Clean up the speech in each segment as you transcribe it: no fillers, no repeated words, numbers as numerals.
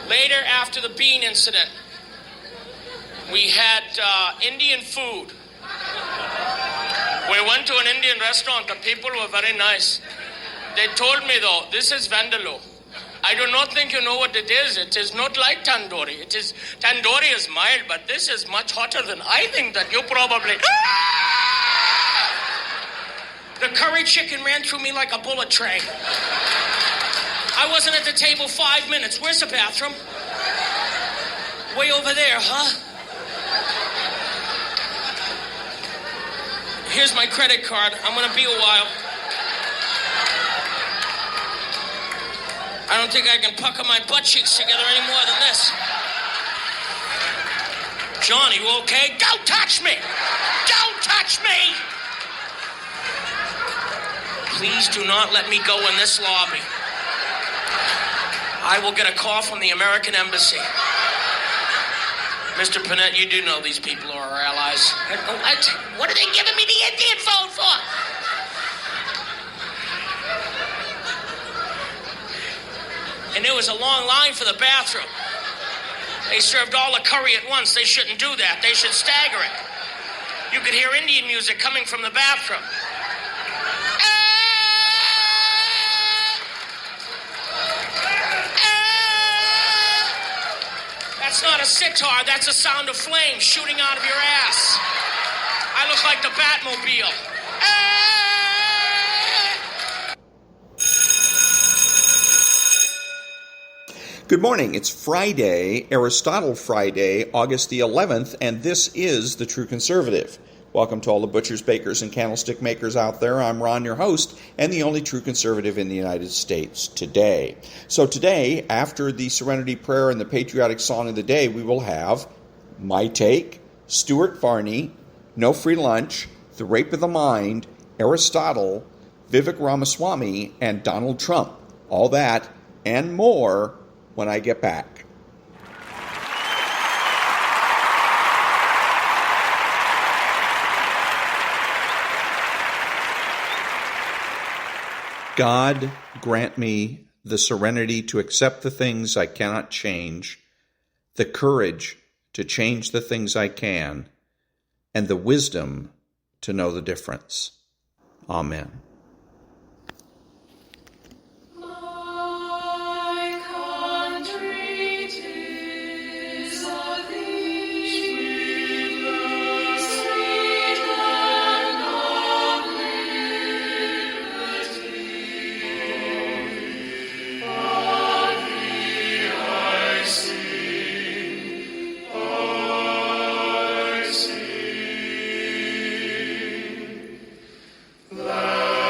Later, after the bean incident, we had Indian food. We went to an Indian restaurant. The people were very nice. They told me, though, this is Vindaloo. I do not think you know what it is. It is not like tandoori. Tandoori is mild, but this is much hotter than I think that you probably... The curry chicken ran through me like a bullet train. I wasn't at the table 5 minutes. Where's the bathroom? Way over there, huh? Here's my credit card. I'm gonna be a while. I don't think I can pucker my butt cheeks together any more than this. John, you okay? Don't touch me! Don't touch me! Please do not let me go in this lobby. I will get a call from the American Embassy. Mr. Pinette, you do know these people are our allies. What are they giving me the Indian phone for? And there was a long line for the bathroom. They served all the curry at once. They shouldn't do that. They should stagger it. You could hear Indian music coming from the bathroom. That's not a sitar. That's a sound of flames shooting out of your ass. I look like the Batmobile. Good morning. It's Friday, Aristotle Friday, August the 11th, and this is The True Conservative. Welcome to all the butchers, bakers, and candlestick makers out there. I'm Ron, your host, and the only true conservative in the United States today. So today, after the Serenity Prayer and the patriotic song of the day, we will have My Take, Stuart Varney, No Free Lunch, The Rape of the Mind, Aristotle, Vivek Ramaswamy, and Donald Trump. All that and more when I get back. God, grant me the serenity to accept the things I cannot change, the courage to change the things I can, and the wisdom to know the difference. Amen. Love.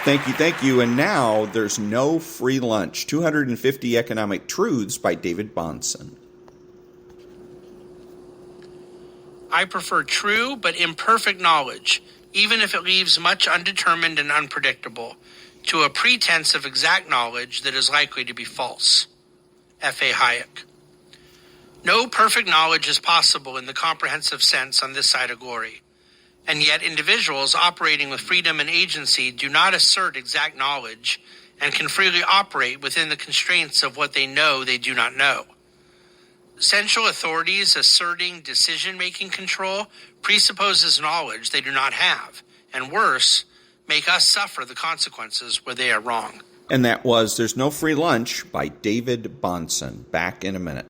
Thank you. And now there's no free lunch. 250 Economic Truths by David-Bahnsen. I prefer true but imperfect knowledge, even if it leaves much undetermined and unpredictable, to a pretense of exact knowledge that is likely to be false. F.A. Hayek. No perfect knowledge is possible in the comprehensive sense on this side of glory. And yet individuals operating with freedom and agency do not assert exact knowledge and can freely operate within the constraints of what they know they do not know. Central authorities asserting decision-making control presupposes knowledge they do not have, and worse, make us suffer the consequences where they are wrong. And that was There's No Free Lunch by David-Bahnsen. Back in a minute.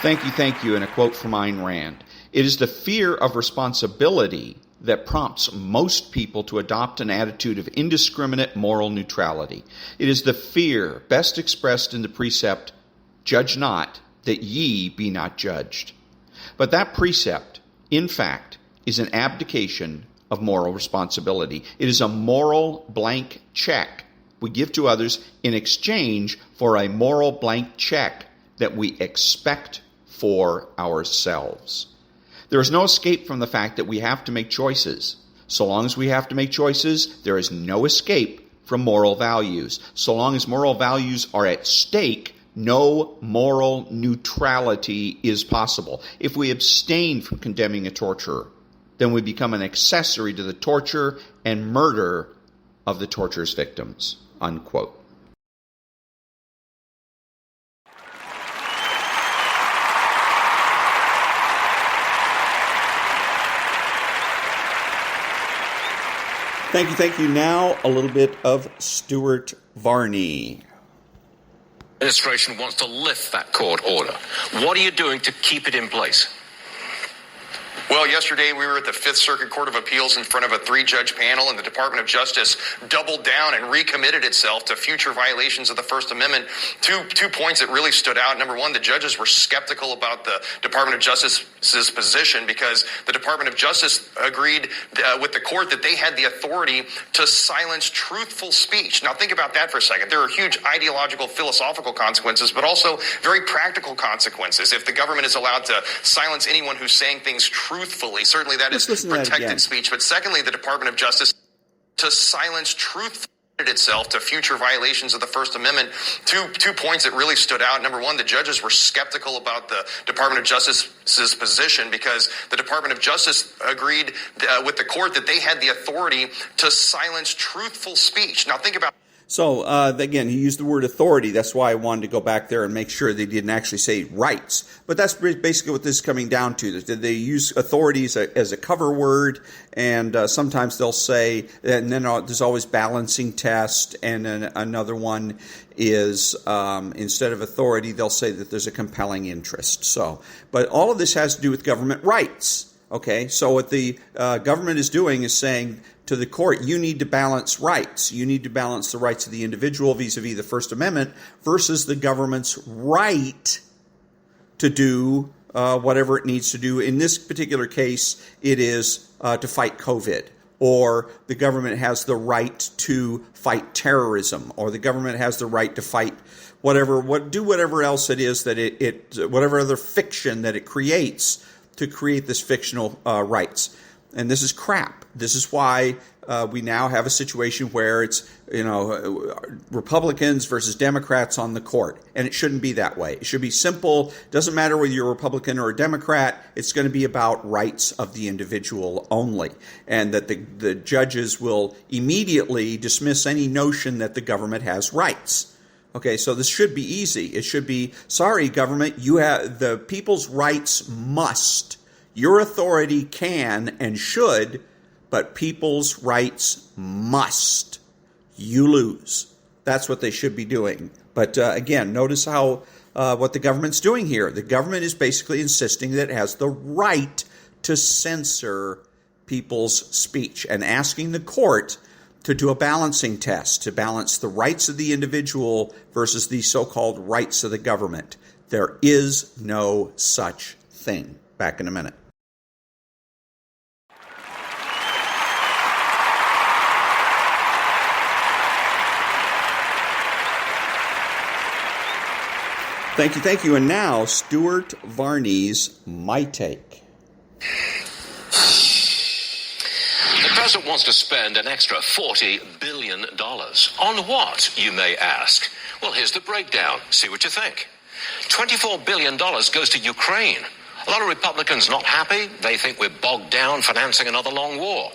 Thank you, and a quote from Ayn Rand. It is the fear of responsibility that prompts most people to adopt an attitude of indiscriminate moral neutrality. It is the fear best expressed in the precept, "Judge not, that ye be not judged." But that precept, in fact, is an abdication of moral responsibility. It is a moral blank check we give to others in exchange for a moral blank check that we expect for ourselves. There is no escape from the fact that we have to make choices. So long as we have to make choices, there is no escape from moral values. So long as moral values are at stake, no moral neutrality is possible. If we abstain from condemning a torturer, then we become an accessory to the torture and murder of the torture's victims. Unquote. Thank you. Now, a little bit of Stuart Varney. Administration wants to lift that court order. What are you doing to keep it in place? Well, yesterday we were at the Fifth Circuit Court of Appeals in front of a 3-judge panel, and the Department of Justice doubled down and recommitted itself to future violations of the First Amendment. Two points that really stood out. Number one, the judges were skeptical about the Department of Justice's position because the Department of Justice agreed with the court that they had the authority to silence truthful speech. Now think about that for a second. There are huge ideological, philosophical consequences, but also very practical consequences. If the government is allowed to silence anyone who's saying things truthfully, certainly that is protected speech. But secondly, the Department of Justice to silence truthfully itself to future violations of the First Amendment. Two points that really stood out. Number one, the judges were skeptical about the Department of Justice's position because the Department of Justice agreed with the court that they had the authority to silence truthful speech. Now think about. So, again, he used the word authority. That's why I wanted to go back there and make sure they didn't actually say rights. But that's basically what this is coming down to. They use authorities as a cover word, and sometimes they'll say, and then there's always balancing test, and then another one is instead of authority, they'll say that there's a compelling interest. So, but all of this has to do with government rights. Okay, so what the government is doing is saying to the court, you need to balance rights. You need to balance the rights of the individual vis-a-vis the First Amendment versus the government's right to do whatever it needs to do. In this particular case, it is to fight COVID, or the government has the right to fight terrorism, or the government has the right to fight whatever else it is that whatever other fiction that it creates to create this fictional rights. And this is crap. This is why we now have a situation where it's, Republicans versus Democrats on the court. And it shouldn't be that way. It should be simple. Doesn't matter whether you're a Republican or a Democrat. It's going to be about rights of the individual only. And that the judges will immediately dismiss any notion that the government has rights. Okay, so this should be easy. It should be, sorry, government, you have the people's rights must. Your authority can and should, but people's rights must. You lose. That's what they should be doing. But again, notice how what the government's doing here. The government is basically insisting that it has the right to censor people's speech and asking the court to do a balancing test, to balance the rights of the individual versus the so-called rights of the government. There is no such thing. Back in a minute. Thank you. And now, Stuart Varney's My Take. The president wants to spend an extra $40 billion. On what, you may ask? Well, here's the breakdown. See what you think. $24 billion goes to Ukraine. A lot of Republicans not happy. They think we're bogged down financing another long war.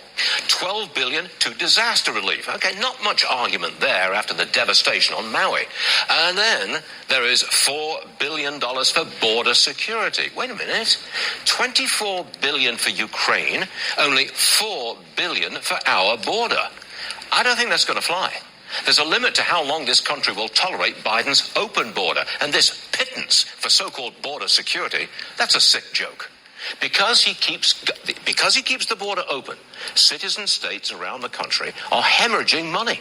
$12 billion to disaster relief. Okay, not much argument there after the devastation on Maui. And then there is $4 billion for border security. Wait a minute. $24 billion for Ukraine, only $4 billion for our border. I don't think that's going to fly. There's a limit to how long this country will tolerate Biden's open border. And this pittance for so-called border security, that's a sick joke. Because he keeps the border open, citizen states around the country are hemorrhaging money.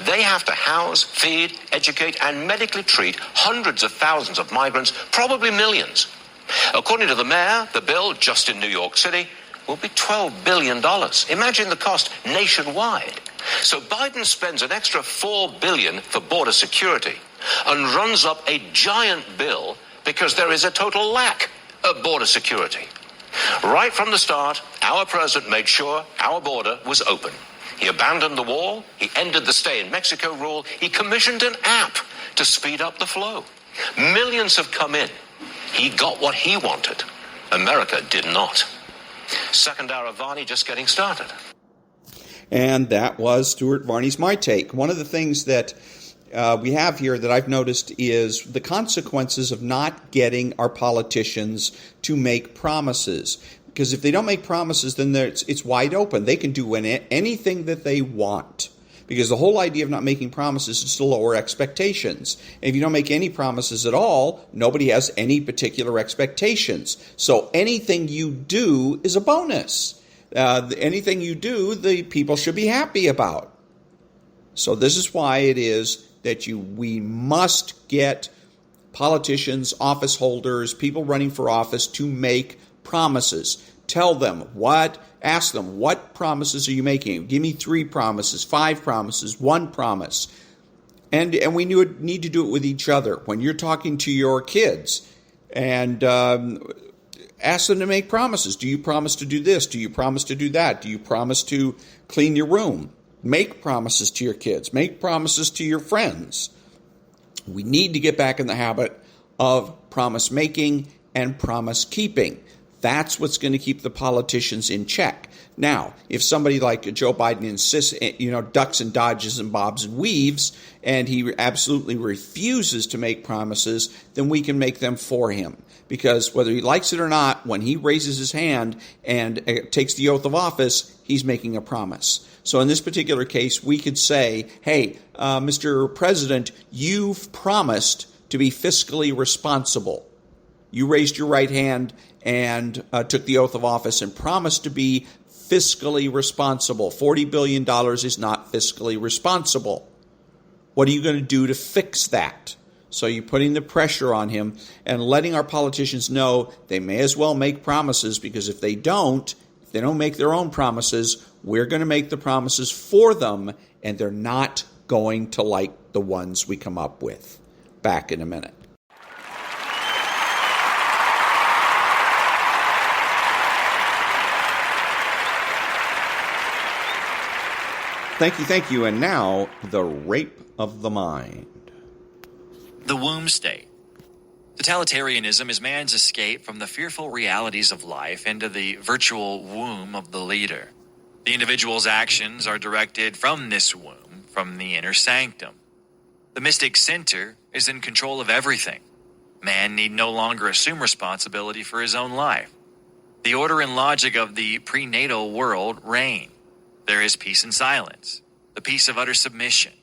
They have to house, feed, educate, and medically treat hundreds of thousands of migrants, probably millions. According to the mayor, the bill, just in New York City, will be $12 billion. Imagine the cost nationwide. So Biden spends an extra $4 billion for border security and runs up a giant bill because there is a total lack of border security. Right from the start, our president made sure our border was open. He abandoned the wall. He ended the stay in Mexico rule. He commissioned an app to speed up the flow. Millions have come in. He got what he wanted. America did not. Second hour of Varney just getting started. And that was Stuart Varney's My Take. One of the things that we have here that I've noticed is the consequences of not getting our politicians to make promises. Because if they don't make promises, then it's wide open. They can do anything that they want. Because the whole idea of not making promises is to lower expectations. And if you don't make any promises at all, nobody has any particular expectations. So anything you do is a bonus. Anything you do, the people should be happy about. So this is why it is that we must get politicians, office holders, people running for office to make promises. Tell them ask them, what promises are you making? Give me 3 promises, 5 promises, 1 promise. And we need to do it with each other. When you're talking to your kids and ask them to make promises. Do you promise to do this? Do you promise to do that? Do you promise to clean your room? Make promises to your kids. Make promises to your friends. We need to get back in the habit of promise making and promise keeping. That's what's going to keep the politicians in check. Now, if somebody like Joe Biden insists, ducks and dodges and bobs and weaves, and he absolutely refuses to make promises, then we can make them for him. Because whether he likes it or not, when he raises his hand and takes the oath of office, he's making a promise. So in this particular case, we could say, hey, Mr. President, you've promised to be fiscally responsible. You raised your right hand and took the oath of office and promised to be fiscally responsible. $40 billion is not fiscally responsible. What are you going to do to fix that? So you're putting the pressure on him and letting our politicians know they may as well make promises, because if they don't make their own promises, we're going to make the promises for them, and they're not going to like the ones we come up with. Back in a minute. Thank you. And now, the rape of the mind. The womb state. Totalitarianism is man's escape from the fearful realities of life into the virtual womb of the leader. The individual's actions are directed from this womb, from the inner sanctum. The mystic center is in control of everything. Man need no longer assume responsibility for his own life. The order and logic of the prenatal world reign. There is peace and silence, the peace of utter submission.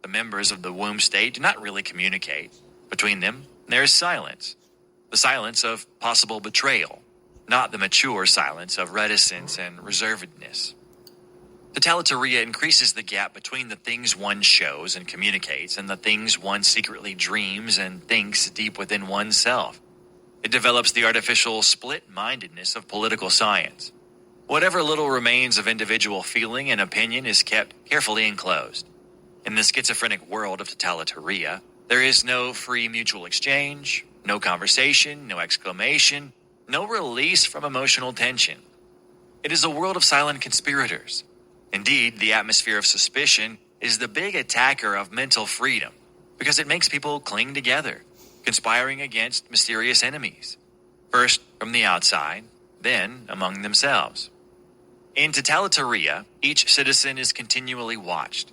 The members of the womb state do not really communicate. Between them, there is silence. The silence of possible betrayal, not the mature silence of reticence and reservedness. Totalitaria increases the gap between the things one shows and communicates and the things one secretly dreams and thinks deep within oneself. It develops the artificial split-mindedness of political science. Whatever little remains of individual feeling and opinion is kept carefully enclosed. In the schizophrenic world of totalitaria, there is no free mutual exchange, no conversation, no exclamation, no release from emotional tension. It is a world of silent conspirators. Indeed, the atmosphere of suspicion is the big attacker of mental freedom because it makes people cling together, conspiring against mysterious enemies, first from the outside, then among themselves. In totalitaria, each citizen is continually watched.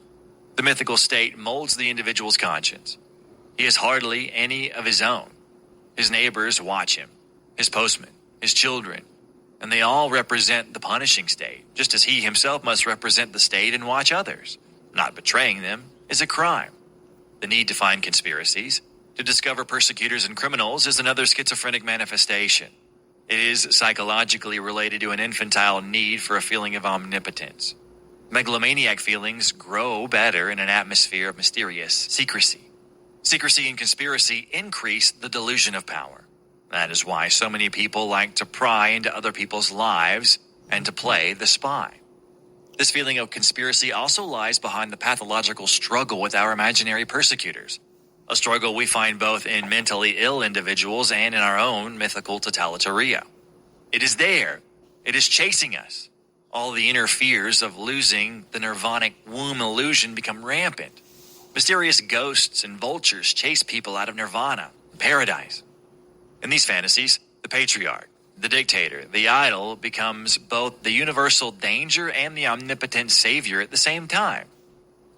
The mythical state molds the individual's conscience. He has hardly any of his own. His neighbors watch him, his postmen, his children, and they all represent the punishing state, just as he himself must represent the state and watch others. Not betraying them is a crime. The need to find conspiracies, to discover persecutors and criminals, is another schizophrenic manifestation. It is psychologically related to an infantile need for a feeling of omnipotence. Megalomaniac feelings grow better in an atmosphere of mysterious secrecy. Secrecy and conspiracy increase the delusion of power. That is why so many people like to pry into other people's lives and to play the spy. This feeling of conspiracy also lies behind the pathological struggle with our imaginary persecutors, a struggle we find both in mentally ill individuals and in our own mythical totalitaria. It is there. It is chasing us. All the inner fears of losing the nirvanic womb illusion become rampant. Mysterious ghosts and vultures chase people out of nirvana, paradise. In these fantasies, the patriarch, the dictator, the idol becomes both the universal danger and the omnipotent savior at the same time.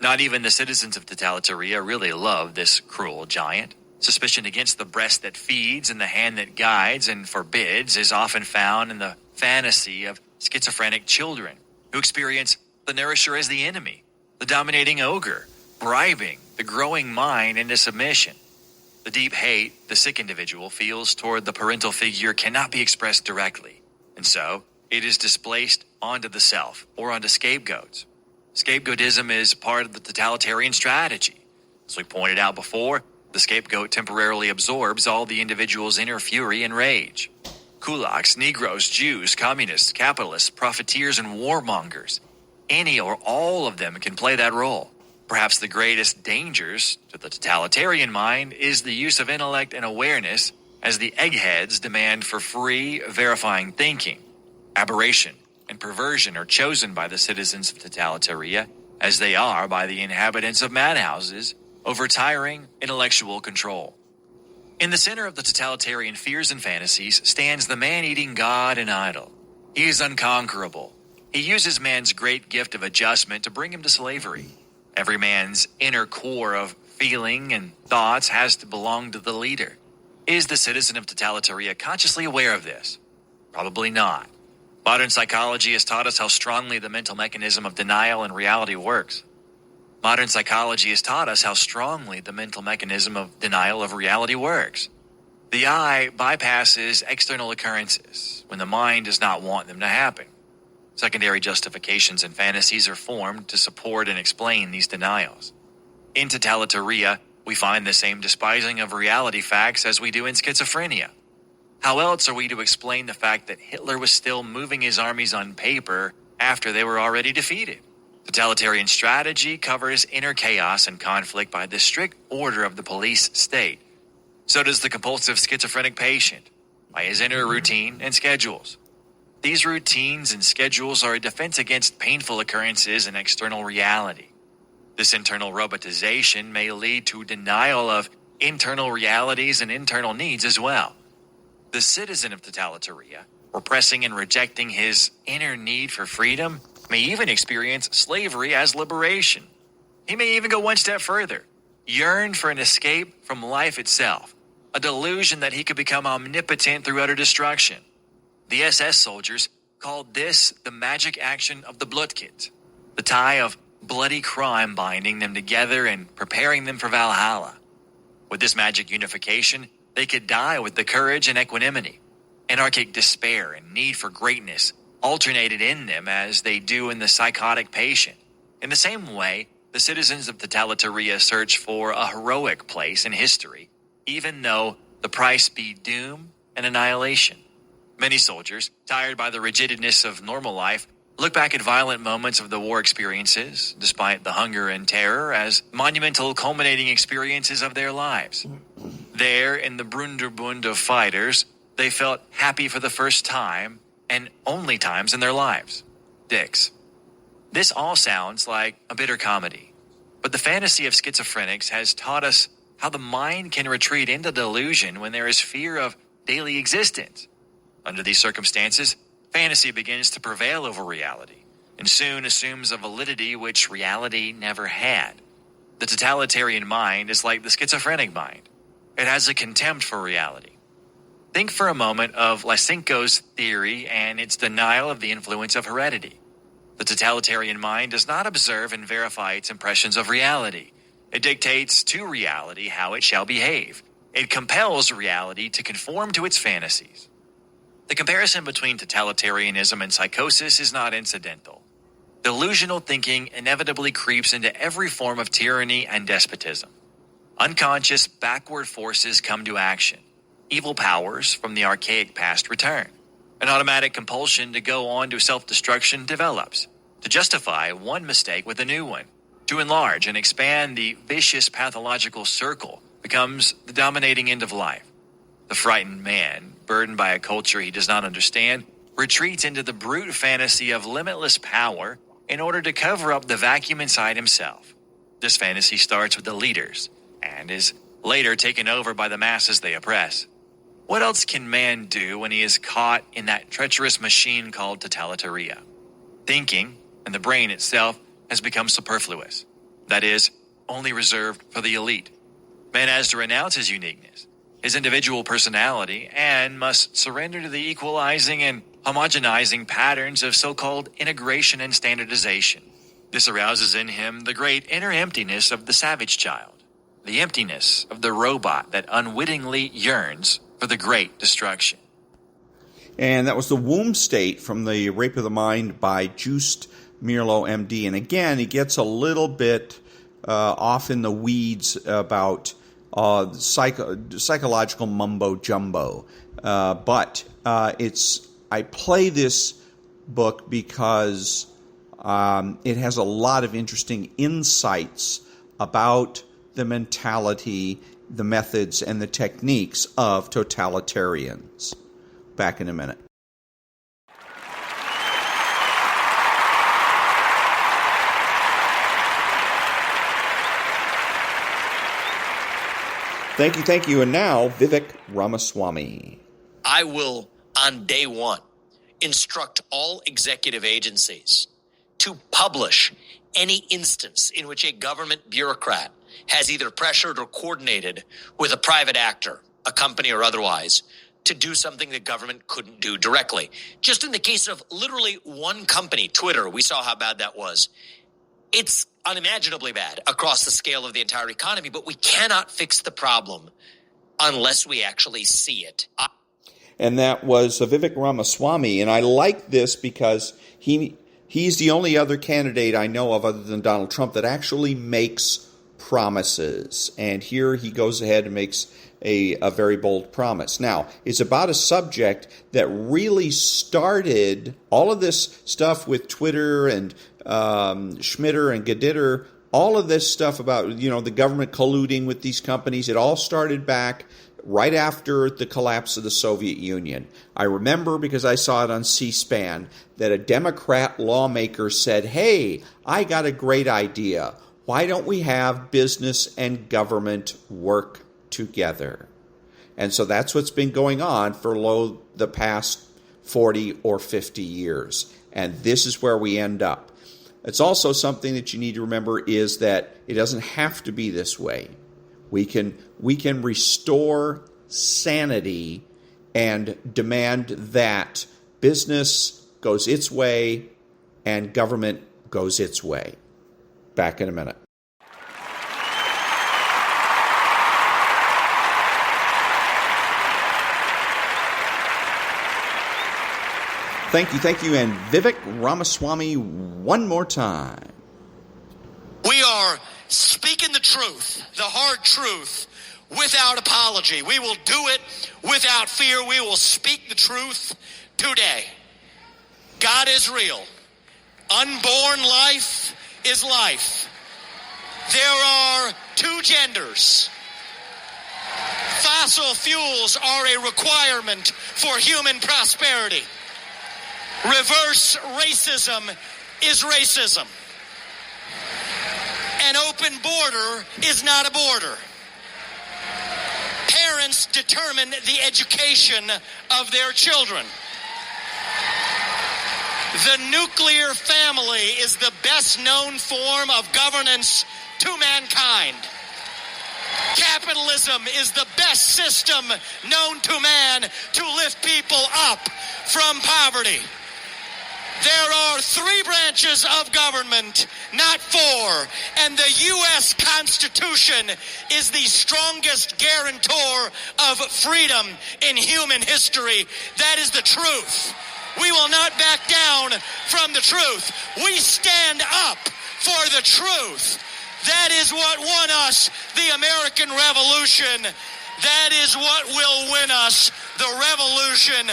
Not even the citizens of totalitaria really love this cruel giant. Suspicion against the breast that feeds and the hand that guides and forbids is often found in the fantasy of schizophrenic children who experience the nourisher as the enemy, the dominating ogre, bribing the growing mind into submission. The deep hate the sick individual feels toward the parental figure cannot be expressed directly, and so it is displaced onto the self or onto scapegoats. Scapegoatism is part of the totalitarian strategy. As we pointed out before, the scapegoat temporarily absorbs all the individual's inner fury and rage. Kulaks, Negroes, Jews, communists, capitalists, profiteers, and warmongers. Any or all of them can play that role. Perhaps the greatest dangers to the totalitarian mind is the use of intellect and awareness as the eggheads demand for free, verifying thinking. Aberration and perversion are chosen by the citizens of totalitaria as they are by the inhabitants of madhouses over tiring intellectual control. In the center of the totalitarian fears and fantasies stands the man-eating god and idol. He is unconquerable. He uses man's great gift of adjustment to bring him to slavery. Every man's inner core of feeling and thoughts has to belong to the leader. Is the citizen of totalitaria consciously aware of this? Probably not. Modern psychology has taught us how strongly the mental mechanism of denial and reality works. Modern psychology has taught us how strongly the mental mechanism of denial of reality works. The I bypasses external occurrences when the mind does not want them to happen. Secondary justifications and fantasies are formed to support and explain these denials. In totalitaria, we find the same despising of reality facts as we do in schizophrenia. How else are we to explain the fact that Hitler was still moving his armies on paper after they were already defeated? Totalitarian strategy covers inner chaos and conflict by the strict order of the police state. So does the compulsive schizophrenic patient, by his inner routine and schedules. These routines and schedules are a defense against painful occurrences in external reality. This internal robotization may lead to denial of internal realities and internal needs as well. The citizen of totalitaria, repressing and rejecting his inner need for freedom, may even experience slavery as liberation. He may even go one step further, yearn for an escape from life itself, a delusion that he could become omnipotent through utter destruction. The SS soldiers called this the magic action of the Blutkit, the tie of bloody crime binding them together and preparing them for Valhalla. With this magic unification, they could die with the courage and equanimity. Anarchic despair and need for greatness alternated in them as they do in the psychotic patient. In the same way, the citizens of Totalitaria search for a heroic place in history, even though the price be doom and annihilation. Many soldiers, tired by the rigidness of normal life, look back at violent moments of the war experiences, despite the hunger and terror, as monumental culminating experiences of their lives. There, in the Brunderbund of fighters, they felt happy for the first time and only times in their lives. Dicks. This all sounds like a bitter comedy, but the fantasy of schizophrenics has taught us how the mind can retreat into delusion when there is fear of daily existence. Under these circumstances, fantasy begins to prevail over reality, and soon assumes a validity which reality never had. The totalitarian mind is like the schizophrenic mind. It has a contempt for reality. Think for a moment of Lysenko's theory and its denial of the influence of heredity. The totalitarian mind does not observe and verify its impressions of reality. It dictates to reality how it shall behave. It compels reality to conform to its fantasies. The comparison between totalitarianism and psychosis is not incidental. Delusional thinking inevitably creeps into every form of tyranny and despotism. Unconscious, backward forces come to action. Evil powers from the archaic past return. An automatic compulsion to go on to self-destruction develops, to justify one mistake with a new one. To enlarge and expand the vicious pathological circle becomes the dominating end of life. The frightened man, burdened by a culture he does not understand, retreats into the brute fantasy of limitless power in order to cover up the vacuum inside himself. This fantasy starts with the leaders and is later taken over by the masses they oppress. What else can man do when he is caught in that treacherous machine called totalitaria? Thinking, and the brain itself, has become superfluous. That is, only reserved for the elite. Man has to renounce his uniqueness, his individual personality, and must surrender to the equalizing and homogenizing patterns of so-called integration and standardization. This arouses in him the great inner emptiness of the savage child, the emptiness of the robot that unwittingly yearns for the great destruction. And that was The Womb State from The Rape of the Mind by Joost-meerlo, MD. And again, he gets a little bit off in the weeds about psychological mumbo-jumbo. But I play this book because it has a lot of interesting insights about the mentality, the methods, and the techniques of totalitarians. Back in a minute. Thank you. And now, Vivek Ramaswamy. I will, on day one, instruct all executive agencies to publish any instance in which a government bureaucrat has either pressured or coordinated with a private actor, a company or otherwise, to do something the government couldn't do directly. Just in the case of literally one company, Twitter, we saw how bad that was. It's unimaginably bad across the scale of the entire economy, but we cannot fix the problem unless we actually see it. And that was Vivek Ramaswamy, and I like this because he's the only other candidate I know of other than Donald Trump that actually makes promises. And here he goes ahead and makes a very bold promise. Now, it's about a subject that really started all of this stuff with Twitter and Schmitter and Geditter, all of this stuff about, the government colluding with these companies. It all started back right after the collapse of the Soviet Union. I remember, because I saw it on C-SPAN, that a Democrat lawmaker said, "Hey, I got a great idea. Why don't we have business and government work together?" And so that's what's been going on for the past 40 or 50 years. And this is where we end up. It's also something that you need to remember is that it doesn't have to be this way. We can restore sanity and demand that business goes its way and government goes its way. Back in a minute. Thank you, and Vivek Ramaswamy one more time. We are speaking the truth, the hard truth, without apology. We will do it without fear. We will speak the truth today. God is real. Unborn life is life. There are two genders. Fossil fuels are a requirement for human prosperity. Reverse racism is racism. An open border is not a border. Parents determine the education of their children. The nuclear family is the best known form of governance to mankind. Capitalism is the best system known to man to lift people up from poverty. There are 3 branches of government, not 4, and the U.S. Constitution is the strongest guarantor of freedom in human history. That is the truth. We will not back down from the truth. We stand up for the truth. That is what won us the American Revolution. That is what will win us the revolution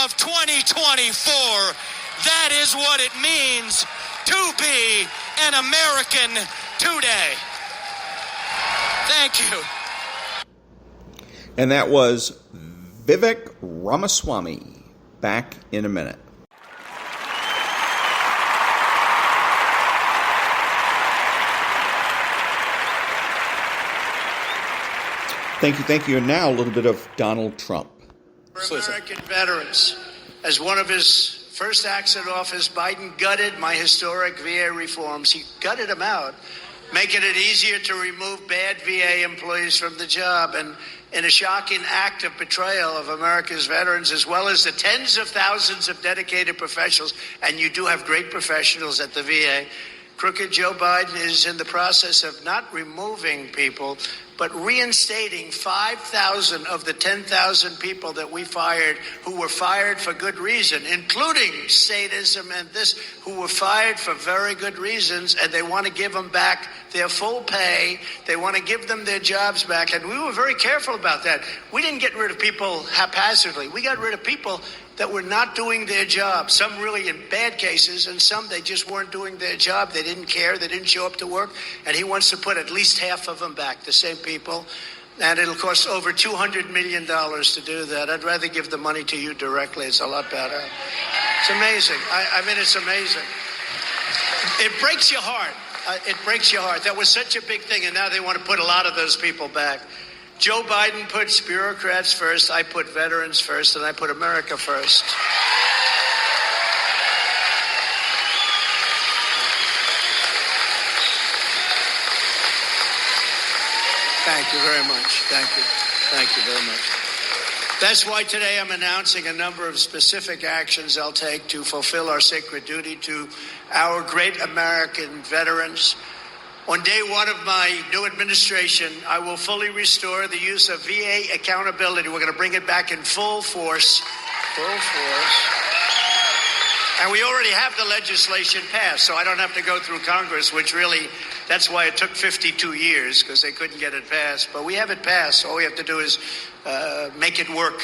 of 2024. That is what it means to be an American today. Thank you. And that was Vivek Ramaswamy. Back in a minute. Thank you. And now a little bit of Donald Trump. For American veterans, as one of his first acts in office, Biden gutted my historic VA reforms. He gutted them out, making it easier to remove bad VA employees from the job. And in a shocking act of betrayal of America's veterans, as well as the tens of thousands of dedicated professionals, and you do have great professionals at the VA, crooked Joe Biden is in the process of not removing people, but reinstating 5,000 of the 10,000 people that we fired who were fired for good reason, including sadism and this, who were fired for very good reasons, and they want to give them back their full pay. They want to give them their jobs back, and we were very careful about that. We didn't get rid of people haphazardly. We got rid of people that were not doing their job, some really in bad cases, and some they just weren't doing their job. They didn't care. They didn't show up to work, and he wants to put at least half of them back, the same people, and it'll cost over $200 million to do that. I'd rather give the money to you directly. It's a lot better. It's amazing. I mean, it's amazing. It breaks your heart. It breaks your heart. That was such a big thing, and now they want to put a lot of those people back. Joe Biden puts bureaucrats first, I put veterans first, and I put America first. Thank you very much. Thank you. Thank you very much. That's why today I'm announcing a number of specific actions I'll take to fulfill our sacred duty to our great American veterans. On day one of my new administration, I will fully restore the use of VA accountability. We're going to bring it back in full force. Full force. And we already have the legislation passed, so I don't have to go through Congress, which really, that's why it took 52 years, because they couldn't get it passed. But we have it passed. All we have to do is make it work.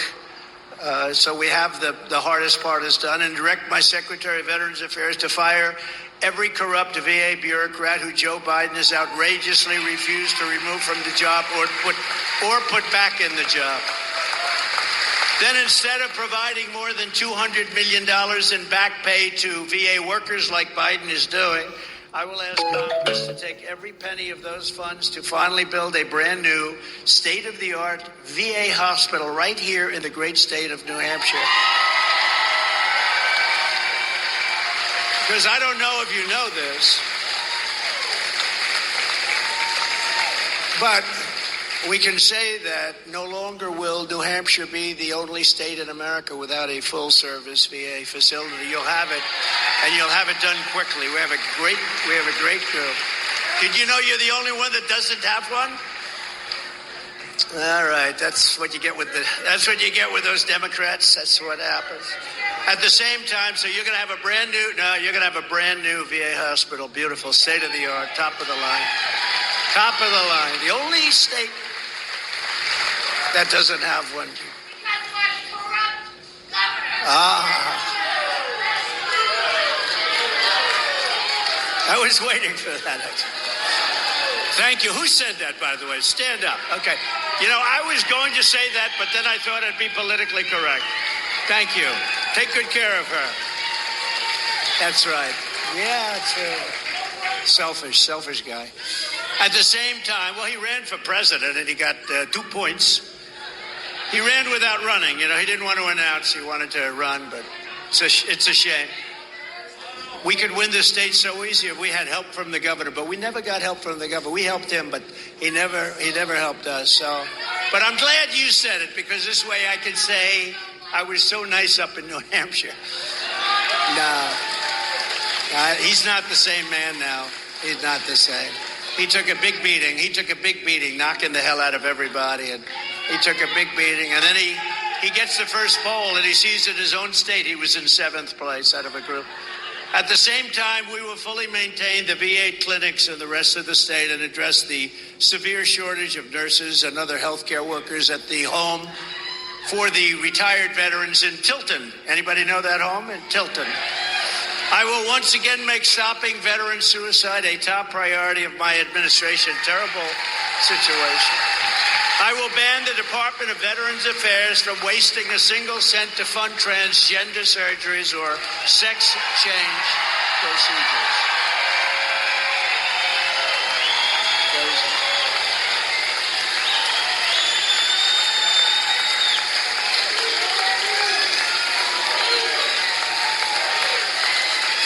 So we have the hardest part is done, and direct my Secretary of Veterans Affairs to fire every corrupt VA bureaucrat who Joe Biden has outrageously refused to remove from the job or put back in the job. Then instead of providing more than $200 million in back pay to VA workers like Biden is doing, I will ask Congress to take every penny of those funds to finally build a brand new state-of-the-art VA hospital right here in the great state of New Hampshire. Because I don't know if you know this, but we can say that no longer will New Hampshire be the only state in America without a full-service VA facility. You'll have it, and you'll have it done quickly. We have a great group. Did you know you're the only one that doesn't have one? All right, that's what you get with those Democrats. That's what happens. At the same time, so you're going to have a brand new VA hospital, beautiful, state of the art, top of the line. The only state that doesn't have one. I was waiting for that. Thank you. Who said that, by the way? Stand up. Okay. I was going to say that, but then I thought it'd be politically correct. Thank you. Take good care of her. That's right. Yeah, it's a selfish guy. At the same time, he ran for president and he got 2 points. He ran without running. He didn't want to announce he wanted to run, but it's a shame. We could win the state so easy if we had help from the governor, but we never got help from the governor. We helped him, but he never helped us. So, but I'm glad you said it, because this way I can say I was so nice up in New Hampshire. No, he's not the same man now. He's not the same. He took a big beating, knocking the hell out of everybody, and he took a big beating, and then he gets the first poll, and he sees in his own state he was in 7th place out of a group. At the same time, we will fully maintain the VA clinics in the rest of the state and address the severe shortage of nurses and other healthcare workers at the home for the retired veterans in Tilton. Anybody know that home in Tilton? I will once again make stopping veteran suicide a top priority of my administration. Terrible situation. I will ban the Department of Veterans Affairs from wasting a single cent to fund transgender surgeries or sex change procedures.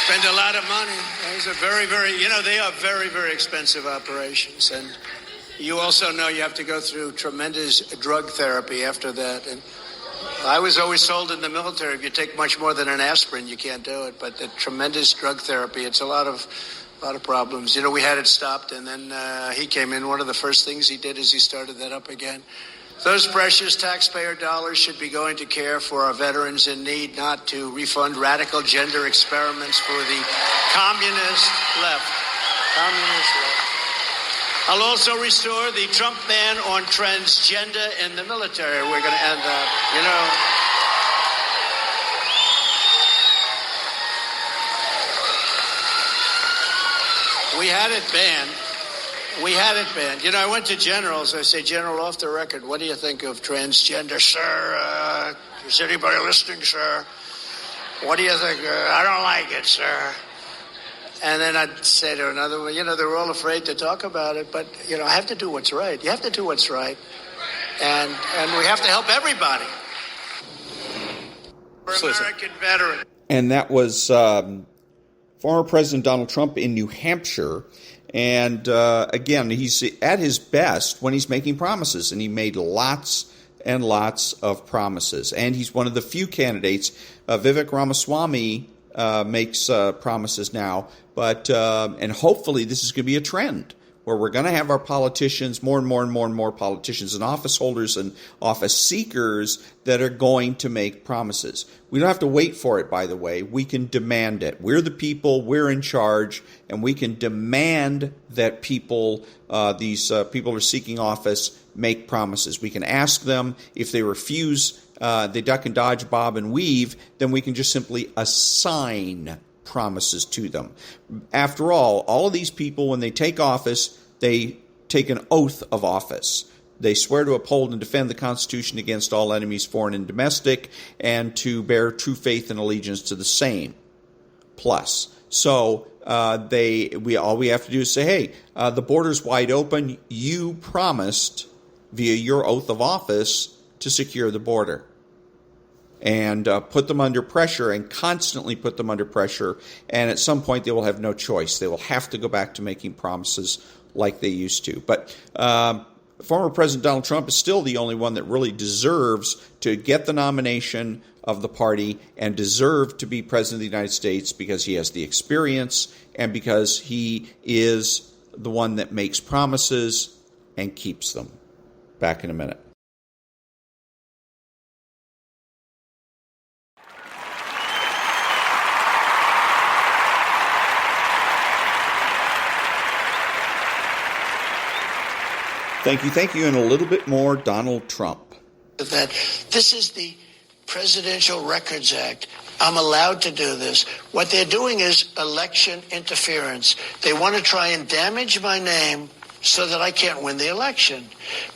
Spend a lot of money. Those are they are very, very expensive operations. And you also know you have to go through tremendous drug therapy after that. And I was always told in the military, if you take much more than an aspirin, you can't do it. But the tremendous drug therapy, it's a lot of problems. We had it stopped, and then he came in. One of the first things he did is he started that up again. Those precious taxpayer dollars should be going to care for our veterans in need, not to refund radical gender experiments for the communist left. I'll also restore the Trump ban on transgender in the military. We're going to end that. We had it banned. I went to generals. I say, General, off the record, what do you think of transgender? Sir, is anybody listening, sir? What do you think? I don't like it, sir. And then I'd say to another one, they're all afraid to talk about it, but, I have to do what's right. You have to do what's right. And we have to help everybody. For American veterans. And that was former President Donald Trump in New Hampshire. And again, he's at his best when he's making promises. And he made lots and lots of promises. And he's one of the few candidates. Vivek Ramaswamy makes promises now, but and hopefully this is going to be a trend where we're going to have our politicians, more and more politicians and office holders and office seekers that are going to make promises. We don't have to wait for it, by the way. We can demand it. We're the people, we're in charge, and we can demand that people, these people who are seeking office, make promises. We can ask them. If they refuse, they duck and dodge, bob and weave, then we can just simply assign promises to them. After all of these people, when they take office, they take an oath of office. They swear to uphold and defend the Constitution against all enemies, foreign and domestic, and to bear true faith and allegiance to the same. Plus, so all we have to do is say, hey, the border's wide open. You promised via your oath of office to secure the border. And put them under pressure and constantly put them under pressure. And at some point, they will have no choice. They will have to go back to making promises like they used to. But former President Donald Trump is still the only one that really deserves to get the nomination of the party and deserve to be President of the United States because he has the experience and because he is the one that makes promises and keeps them. Back in a minute. Thank you, and a little bit more Donald Trump. That this is the Presidential Records Act. I'm allowed to do this. What they're doing is election interference. They want to try and damage my name so that I can't win the election.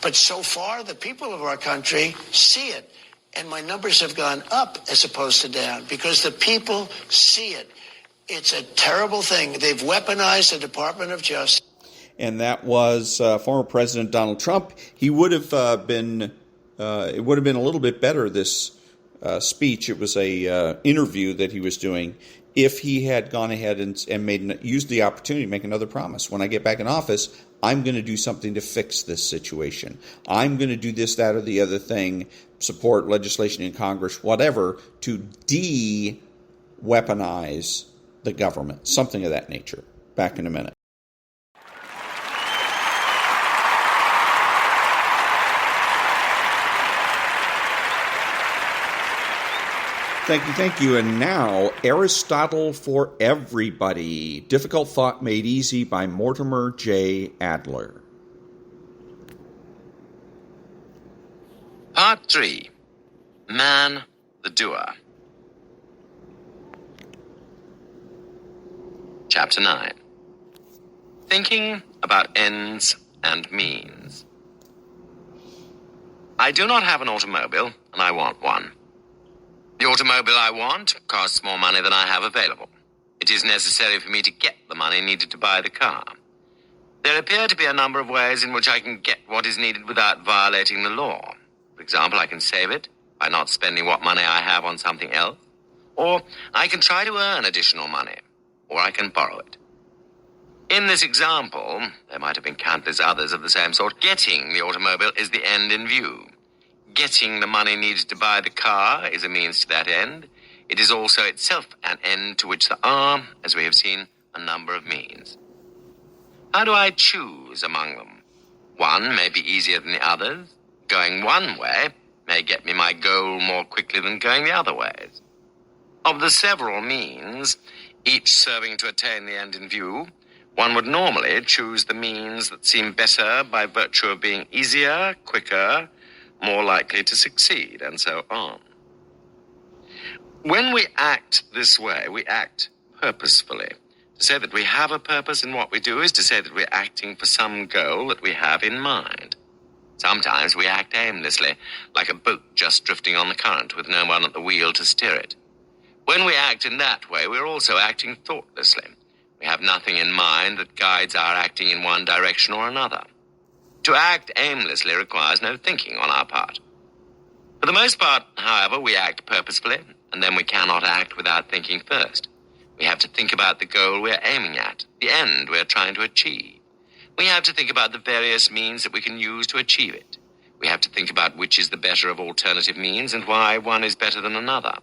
But so far, the people of our country see it. And my numbers have gone up as opposed to down because the people see it. It's a terrible thing. They've weaponized the Department of Justice. And that was former President Donald Trump. He would have been, it would have been a little bit better, this speech. It was a interview that he was doing, if he had gone ahead and used the opportunity to make another promise. When I get back in office, I'm going to do something to fix this situation. I'm going to do this, that, or the other thing, support legislation in Congress, whatever, to de-weaponize the government, something of that nature. Back in a minute. Thank you. And now, Aristotle for Everybody. Difficult Thought Made Easy by Mortimer J. Adler. Part 3. Man the Doer. Chapter 9. Thinking about ends and means. I do not have an automobile, and I want one. The automobile I want costs more money than I have available. It is necessary for me to get the money needed to buy the car. There appear to be a number of ways in which I can get what is needed without violating the law. For example, I can save it by not spending what money I have on something else, or I can try to earn additional money, or I can borrow it. In this example, there might have been countless others of the same sort. Getting the automobile is the end in view. Getting the money needed to buy the car is a means to that end. It is also itself an end to which there are, as we have seen, a number of means. How do I choose among them? One may be easier than the others. Going one way may get me my goal more quickly than going the other ways. Of the several means, each serving to attain the end in view, one would normally choose the means that seem better by virtue of being easier, quicker, more likely to succeed, and so on. When we act this way, we act purposefully. To say that we have a purpose in what we do is to say that we're acting for some goal that we have in mind. Sometimes we act aimlessly, like a boat just drifting on the current with no one at the wheel to steer it. When we act in that way, we're also acting thoughtlessly. We have nothing in mind that guides our acting in one direction or another. To act aimlessly requires no thinking on our part. For the most part, however, we act purposefully, and then we cannot act without thinking first. We have to think about the goal we're aiming at, the end we're trying to achieve. We have to think about the various means that we can use to achieve it. We have to think about which is the better of alternative means and why one is better than another.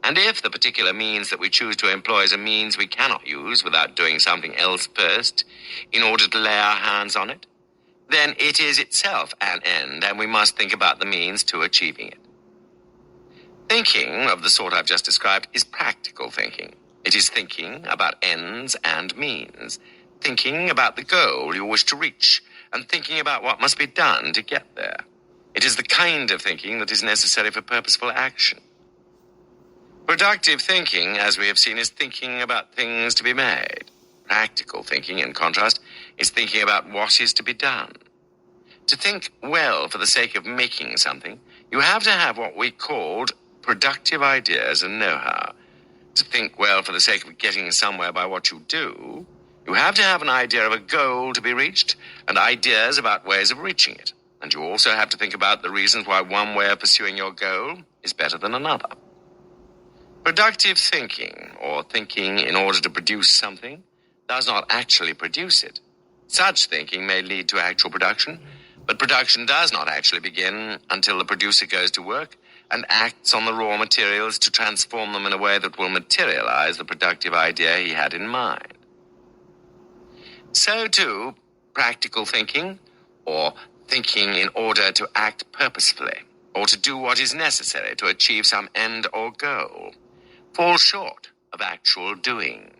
And if the particular means that we choose to employ is a means we cannot use without doing something else first in order to lay our hands on it, then it is itself an end, and we must think about the means to achieving it. Thinking of the sort I've just described is practical thinking. It is thinking about ends and means, thinking about the goal you wish to reach, and thinking about what must be done to get there. It is the kind of thinking that is necessary for purposeful action. Productive thinking, as we have seen, is thinking about things to be made. Practical thinking, in contrast, is thinking about what is to be done. To think well for the sake of making something, you have to have what we called productive ideas and know-how. To think well for the sake of getting somewhere by what you do, you have to have an idea of a goal to be reached and ideas about ways of reaching it. And you also have to think about the reasons why one way of pursuing your goal is better than another. Productive thinking, or thinking in order to produce something, does not actually produce it. Such thinking may lead to actual production, but production does not actually begin until the producer goes to work and acts on the raw materials to transform them in a way that will materialize the productive idea he had in mind. So too, practical thinking, or thinking in order to act purposefully, or to do what is necessary to achieve some end or goal, falls short of actual doing.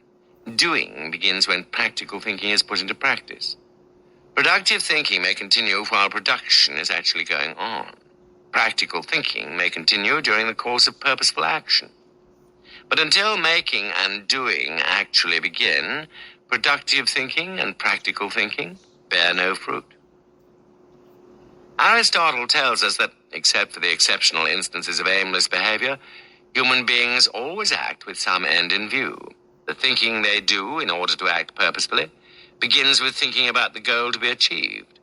Doing begins when practical thinking is put into practice. Productive thinking may continue while production is actually going on. Practical thinking may continue during the course of purposeful action. But until making and doing actually begin, productive thinking and practical thinking bear no fruit. Aristotle tells us that, except for the exceptional instances of aimless behavior, human beings always act with some end in view. The thinking they do in order to act purposefully begins with thinking about the goal to be achieved.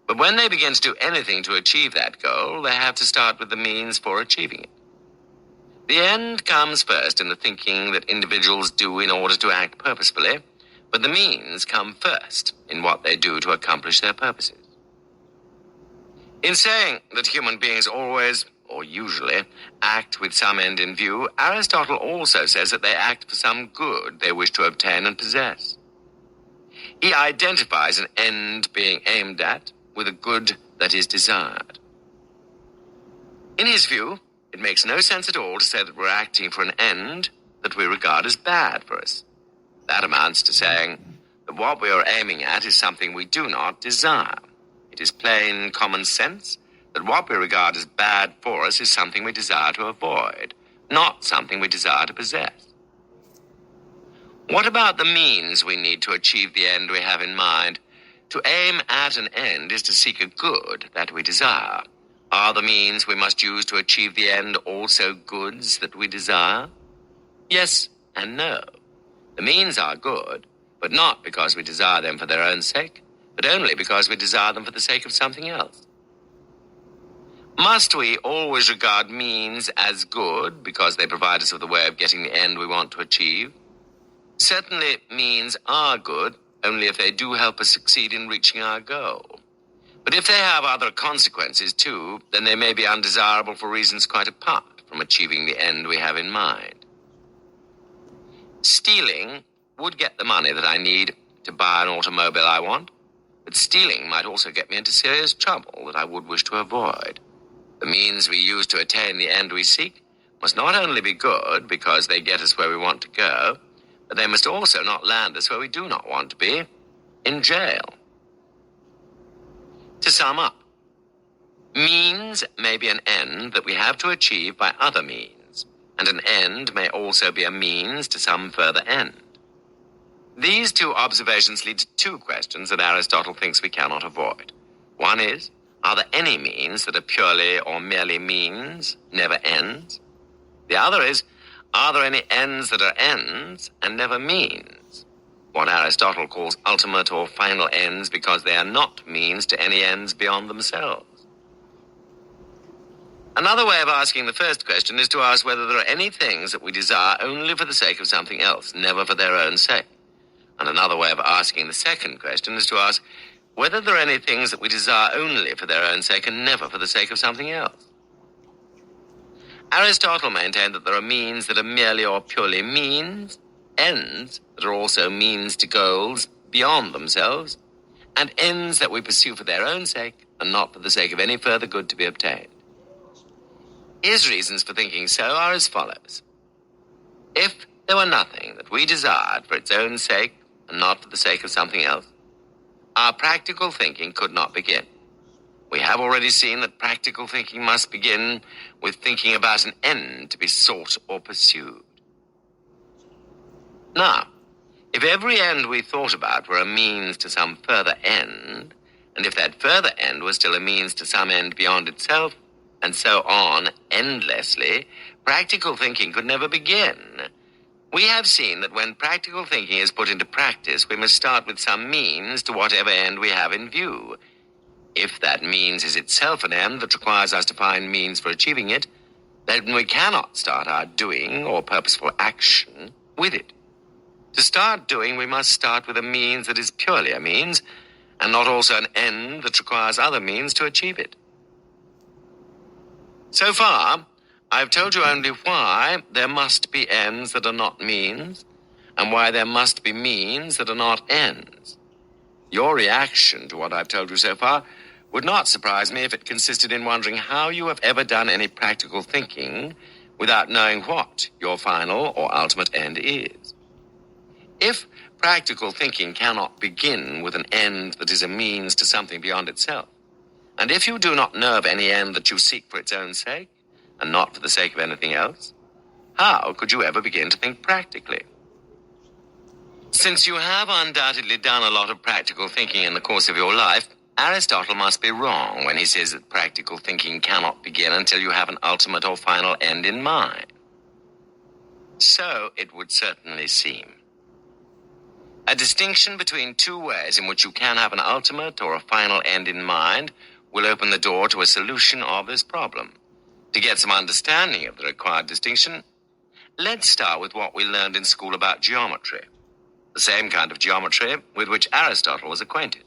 But when they begin to do anything to achieve that goal, they have to start with the means for achieving it. The end comes first in the thinking that individuals do in order to act purposefully, but the means come first in what they do to accomplish their purposes. In saying that human beings always, or usually, act with some end in view, Aristotle also says that they act for some good they wish to obtain and possess. He identifies an end being aimed at with a good that is desired. In his view, it makes no sense at all to say that we're acting for an end that we regard as bad for us. That amounts to saying that what we are aiming at is something we do not desire. It is plain common sense that what we regard as bad for us is something we desire to avoid, not something we desire to possess. What about the means we need to achieve the end we have in mind? To aim at an end is to seek a good that we desire. Are the means we must use to achieve the end also goods that we desire? Yes and no. The means are good, but not because we desire them for their own sake, but only because we desire them for the sake of something else. Must we always regard means as good because they provide us with a way of getting the end we want to achieve? Certainly, means are good only if they do help us succeed in reaching our goal. But if they have other consequences too, then they may be undesirable for reasons quite apart from achieving the end we have in mind. Stealing would get the money that I need to buy an automobile I want, but stealing might also get me into serious trouble that I would wish to avoid. The means we use to attain the end we seek must not only be good because they get us where we want to go, but they must also not land us where we do not want to be, in jail. To sum up, means may be an end that we have to achieve by other means, and an end may also be a means to some further end. These two observations lead to two questions that Aristotle thinks we cannot avoid. One is, are there any means that are purely or merely means, never ends? The other is, are there any ends that are ends and never means? What Aristotle calls ultimate or final ends because they are not means to any ends beyond themselves. Another way of asking the first question is to ask whether there are any things that we desire only for the sake of something else, never for their own sake. And another way of asking the second question is to ask whether there are any things that we desire only for their own sake and never for the sake of something else. Aristotle maintained that there are means that are merely or purely means, ends that are also means to goals beyond themselves, and ends that we pursue for their own sake and not for the sake of any further good to be obtained. His reasons for thinking so are as follows. If there were nothing that we desired for its own sake and not for the sake of something else, our practical thinking could not begin. We have already seen that practical thinking must begin with thinking about an end to be sought or pursued. Now, if every end we thought about were a means to some further end, and if that further end was still a means to some end beyond itself, and so on endlessly, practical thinking could never begin. We have seen that when practical thinking is put into practice, we must start with some means to whatever end we have in view. If that means is itself an end that requires us to find means for achieving it, then we cannot start our doing or purposeful action with it. To start doing, we must start with a means that is purely a means, and not also an end that requires other means to achieve it. So far, I've told you only why there must be ends that are not means, and why there must be means that are not ends. Your reaction to what I've told you so far would not surprise me if it consisted in wondering how you have ever done any practical thinking without knowing what your final or ultimate end is. If practical thinking cannot begin with an end that is a means to something beyond itself, and if you do not know of any end that you seek for its own sake, and not for the sake of anything else, how could you ever begin to think practically? Since you have undoubtedly done a lot of practical thinking in the course of your life, Aristotle must be wrong when he says that practical thinking cannot begin until you have an ultimate or final end in mind. So it would certainly seem. A distinction between two ways in which you can have an ultimate or a final end in mind will open the door to a solution of this problem. To get some understanding of the required distinction, let's start with what we learned in school about geometry, the same kind of geometry with which Aristotle was acquainted.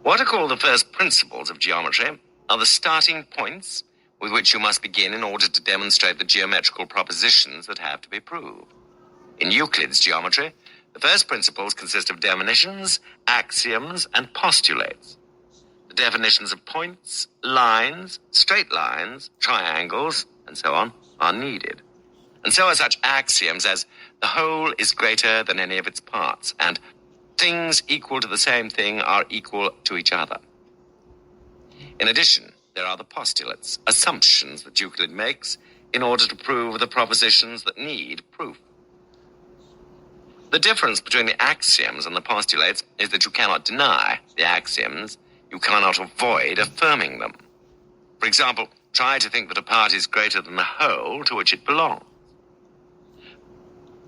What are called the first principles of geometry are the starting points with which you must begin in order to demonstrate the geometrical propositions that have to be proved. In Euclid's geometry, the first principles consist of definitions, axioms, and postulates. The definitions of points, lines, straight lines, triangles, and so on are needed. And so are such axioms as the whole is greater than any of its parts, and things equal to the same thing are equal to each other. In addition, there are the postulates, assumptions that Euclid makes in order to prove the propositions that need proof. The difference between the axioms and the postulates is that you cannot deny the axioms, you cannot avoid affirming them. For example, try to think that a part is greater than the whole to which it belongs.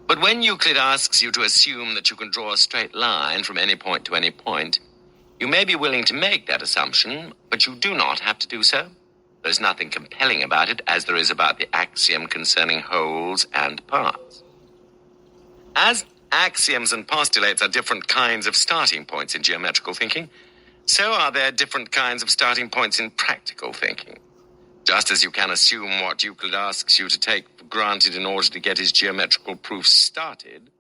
But when Euclid asks you to assume that you can draw a straight line from any point to any point, you may be willing to make that assumption, but you do not have to do so. There is nothing compelling about it, as there is about the axiom concerning wholes and parts. As axioms and postulates are different kinds of starting points in geometrical thinking, so are there different kinds of starting points in practical thinking. Just as you can assume what Euclid asks you to take for granted in order to get his geometrical proofs started,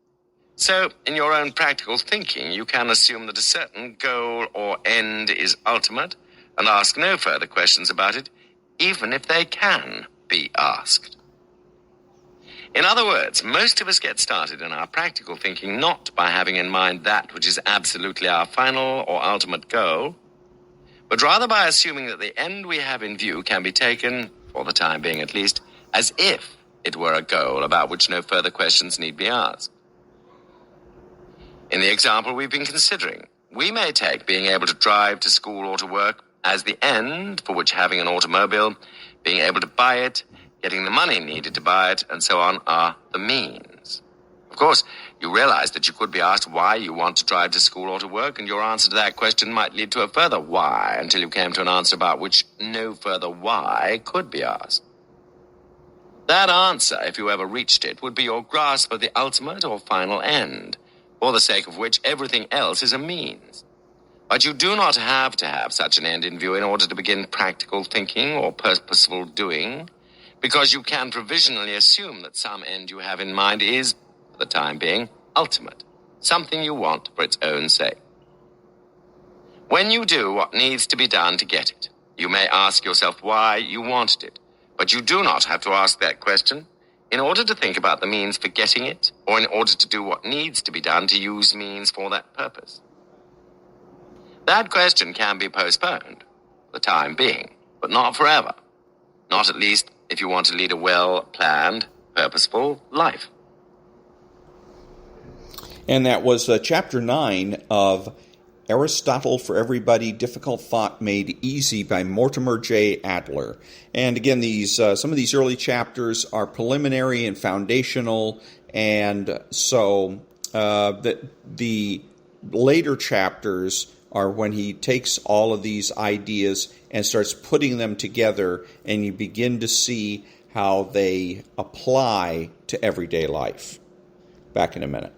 so in your own practical thinking you can assume that a certain goal or end is ultimate and ask no further questions about it, even if they can be asked. In other words, most of us get started in our practical thinking not by having in mind that which is absolutely our final or ultimate goal, but rather by assuming that the end we have in view can be taken, for the time being at least, as if it were a goal about which no further questions need be asked. In the example we've been considering, we may take being able to drive to school or to work as the end for which having an automobile, being able to buy it, getting the money needed to buy it, and so on are the means. Of course, you realize that you could be asked why you want to drive to school or to work, and your answer to that question might lead to a further why until you came to an answer about which no further why could be asked. That answer, if you ever reached it, would be your grasp of the ultimate or final end, for the sake of which everything else is a means. But you do not have to have such an end in view in order to begin practical thinking or purposeful doing, because you can provisionally assume that some end you have in mind is, for the time being, ultimate, something you want for its own sake. When you do what needs to be done to get it, you may ask yourself why you wanted it, but you do not have to ask that question in order to think about the means for getting it, or in order to do what needs to be done to use means for that purpose. That question can be postponed, for the time being, but not forever. Not at least if you want to lead a well-planned, purposeful life. And that was Chapter 9 of Aristotle for Everybody, Difficult Thought Made Easy by Mortimer J. Adler. And again, these some of these early chapters are preliminary and foundational, and so the later chapters are when he takes all of these ideas and starts putting them together, and you begin to see how they apply to everyday life. Back in a minute.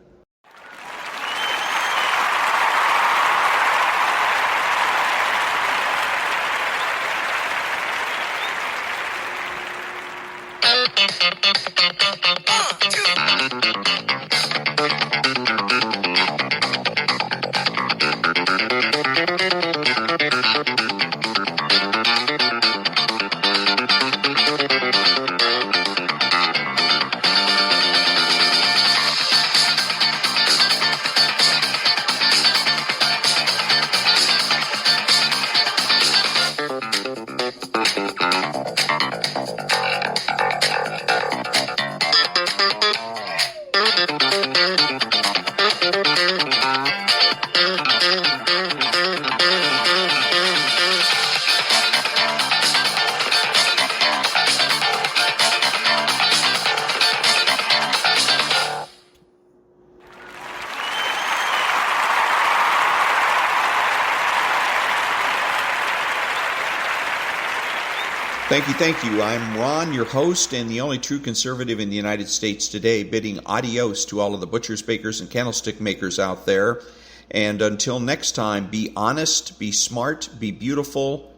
Thank you. I'm Ron, your host and the only true conservative in the United States today, bidding adios to all of the butchers, bakers, and candlestick makers out there. And until next time, be honest, be smart, be beautiful,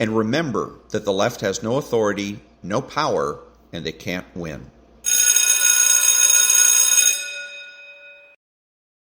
and remember that the left has no authority, no power, and they can't win.